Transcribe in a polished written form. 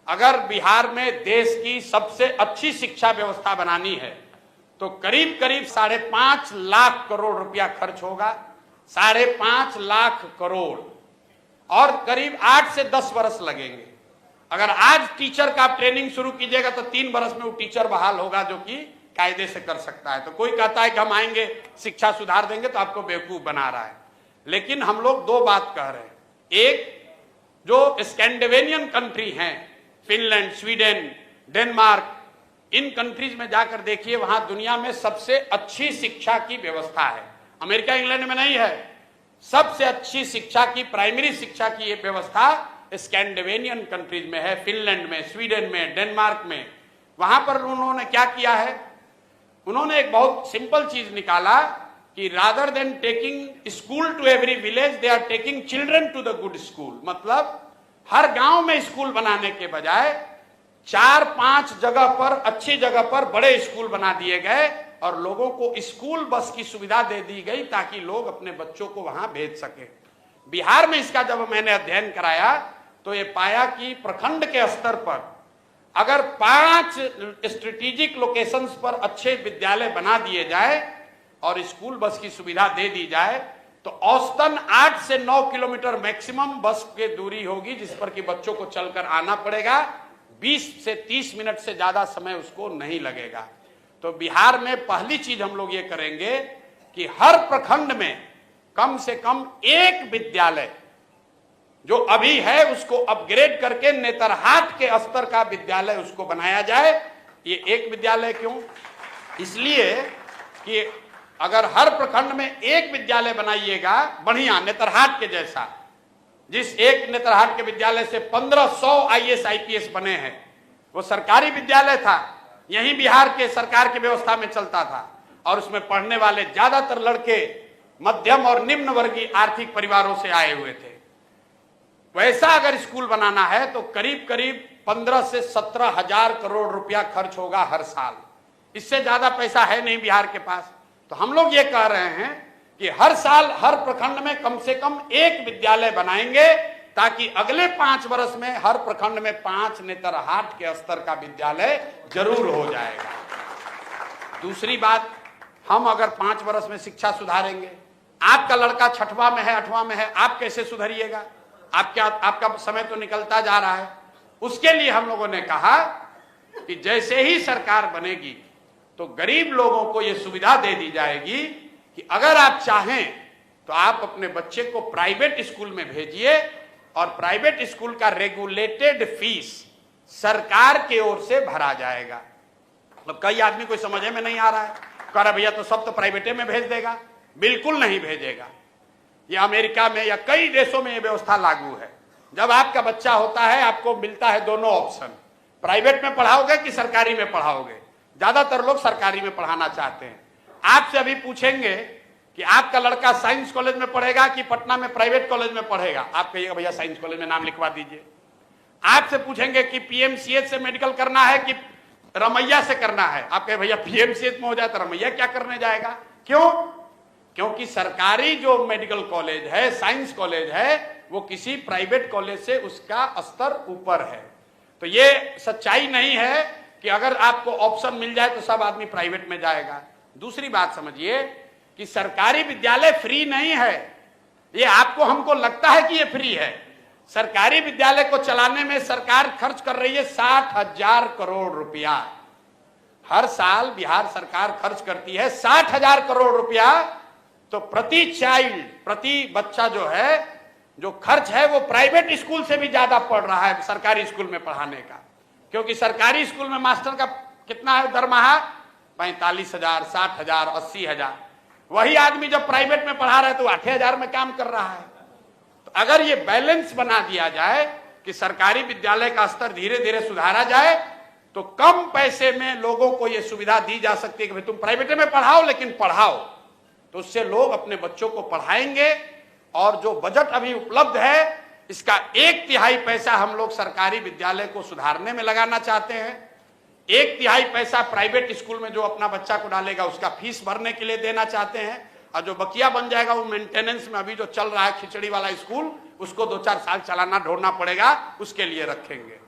अगर बिहार में देश की सबसे अच्छी शिक्षा व्यवस्था बनानी है तो करीब करीब 5.5 लाख करोड़ रुपया खर्च होगा। 5.5 लाख करोड़ और करीब 8 से 10 वर्ष लगेंगे। अगर आज टीचर का आप ट्रेनिंग शुरू कीजिएगा तो 3 वर्ष में वो टीचर बहाल होगा जो कि कायदे से कर सकता है। तो कोई कहता है कि हम आएंगे शिक्षा सुधार देंगे तो आपको बेवकूफ बना रहा है। लेकिन हम लोग दो बात कह रहे हैं। एक, जो स्कैंडिनेवियन कंट्री हैं, फिनलैंड, स्वीडन, डेनमार्क, इन कंट्रीज में जाकर देखिए, वहां दुनिया में सबसे अच्छी शिक्षा की व्यवस्था है। अमेरिका इंग्लैंड में नहीं है। सबसे अच्छी शिक्षा की, प्राइमरी शिक्षा की ये व्यवस्था स्कैंडिनेवियन कंट्रीज में है, फिनलैंड में, स्वीडन में, डेनमार्क में। वहां पर उन्होंने क्या किया है, उन्होंने एक बहुत सिंपल चीज निकाला कि rather than taking school to every village, they are taking children to the good school. मतलब हर गांव में स्कूल बनाने के बजाय 4-5 जगह पर, अच्छी जगह पर बड़े स्कूल बना दिए गए और लोगों को स्कूल बस की सुविधा दे दी गई ताकि लोग अपने बच्चों को वहां भेज सके। बिहार में इसका जब मैंने अध्ययन कराया तो ये पाया कि प्रखंड के स्तर पर अगर 5 स्ट्रेटेजिक लोकेशंस पर अच्छे विद्यालय बना दिए जाए और स्कूल बस की सुविधा दे दी जाए तो औसतन 8 से 9 किलोमीटर मैक्सिमम बस की दूरी होगी जिस पर कि बच्चों को चलकर आना पड़ेगा। 20 से 30 मिनट से ज्यादा समय उसको नहीं लगेगा। तो बिहार में पहली चीज हम लोग ये करेंगे कि हर प्रखंड में कम से कम एक विद्यालय जो अभी है उसको अपग्रेड करके नेतरहाट के स्तर का विद्यालय उसको बनाया जाए। ये एक विद्यालय क्यों? इसलिए कि अगर हर प्रखंड में एक विद्यालय बनाइएगा बढ़िया नेतरहाट के जैसा, जिस एक नेतरहाट के विद्यालय से 1500 IAS IPS बने हैं, वो सरकारी विद्यालय था, यही बिहार के सरकार की व्यवस्था में चलता था और उसमें पढ़ने वाले ज्यादातर लड़के मध्यम और निम्न वर्गीय आर्थिक परिवारों से आए हुए थे। वैसा अगर स्कूल बनाना है तो करीब करीब 15 से 17 हजार करोड़ रुपया खर्च होगा हर साल। इससे ज्यादा पैसा है नहीं बिहार के पास। तो हम लोग ये कह रहे हैं कि हर साल हर प्रखंड में कम से कम एक विद्यालय बनाएंगे ताकि अगले 5 वर्ष में हर प्रखंड में 5 नेतरहाट के स्तर का विद्यालय जरूर हो जाएगा। दूसरी बात, हम अगर 5 वर्ष में शिक्षा सुधारेंगे, आपका लड़का 6वां में है, 8वां में है, आप कैसे सुधरिएगा? आपका समय तो निकलता जा रहा है। उसके लिए हम लोगों ने कहा कि जैसे ही सरकार बनेगी तो गरीब लोगों को यह सुविधा दे दी जाएगी कि अगर आप चाहें तो आप अपने बच्चे को प्राइवेट स्कूल में भेजिए और प्राइवेट स्कूल का रेगुलेटेड फीस सरकार की ओर से भरा जाएगा। मतलब कई आदमी कोई समझ में नहीं आ रहा है, कह रहा भैया तो सब तो प्राइवेटे में भेज देगा। बिल्कुल नहीं भेजेगा। ये अमेरिका में या कई देशों में ये व्यवस्था लागू है। जब आपका बच्चा होता है आपको मिलता है दोनों ऑप्शन, प्राइवेट में पढ़ाओगे कि सरकारी में पढ़ाओगे। ज्यादातर लोग सरकारी में पढ़ाना चाहते हैं। आपसे अभी पूछेंगे कि आपका लड़का साइंस कॉलेज में पढ़ेगा कि पटना में प्राइवेट कॉलेज में पढ़ेगा, आप कहिएगा भैया साइंस कॉलेज में नाम लिखवा दीजिए। आपसे पूछेंगे कि PMCH से मेडिकल करना है कि रमैया से करना है, आप कहे भैया PMCH में हो जाए तो रमैया क्या करने जाएगा। क्यों? क्योंकि सरकारी जो मेडिकल कॉलेज है, साइंस कॉलेज है, वो किसी प्राइवेट कॉलेज से उसका स्तर ऊपर है। तो ये सच्चाई नहीं है कि अगर आपको ऑप्शन मिल जाए तो सब आदमी प्राइवेट में जाएगा। दूसरी बात समझिए कि सरकारी विद्यालय फ्री नहीं है। ये आपको हमको लगता है कि ये फ्री है। सरकारी विद्यालय को चलाने में सरकार खर्च कर रही है 60,000 करोड़ रुपया। हर साल बिहार सरकार खर्च करती है 60,000 करोड़ रुपया। तो प्रति चाइल्ड, प्रति बच्चा जो है, जो खर्च है वो प्राइवेट स्कूल से भी ज्यादा पड़ रहा है सरकारी स्कूल में पढ़ाने का। क्योंकि सरकारी स्कूल में मास्टर का कितना है दरमाहा? 45,000, 60,000, 80,000। वही आदमी जब प्राइवेट में पढ़ा रहा है तो 8,000 में काम कर रहा है। तो अगर ये बैलेंस बना दिया जाए कि सरकारी विद्यालय का स्तर धीरे धीरे सुधारा जाए तो कम पैसे में लोगों को यह सुविधा दी जा सकती है कि भाई तुम प्राइवेट में पढ़ाओ लेकिन पढ़ाओ। तो उससे लोग अपने बच्चों को पढ़ाएंगे। और जो बजट अभी उपलब्ध है इसका 1/3 पैसा हम लोग सरकारी विद्यालय को सुधारने में लगाना चाहते हैं। 1/3 पैसा प्राइवेट स्कूल में जो अपना बच्चा को डालेगा उसका फीस भरने के लिए देना चाहते हैं। और जो बकिया बन जाएगा वो मेंटेनेंस में, अभी जो चल रहा है खिचड़ी वाला स्कूल, उसको 2-4 साल चलाना ढोना पड़ेगा, उसके लिए रखेंगे।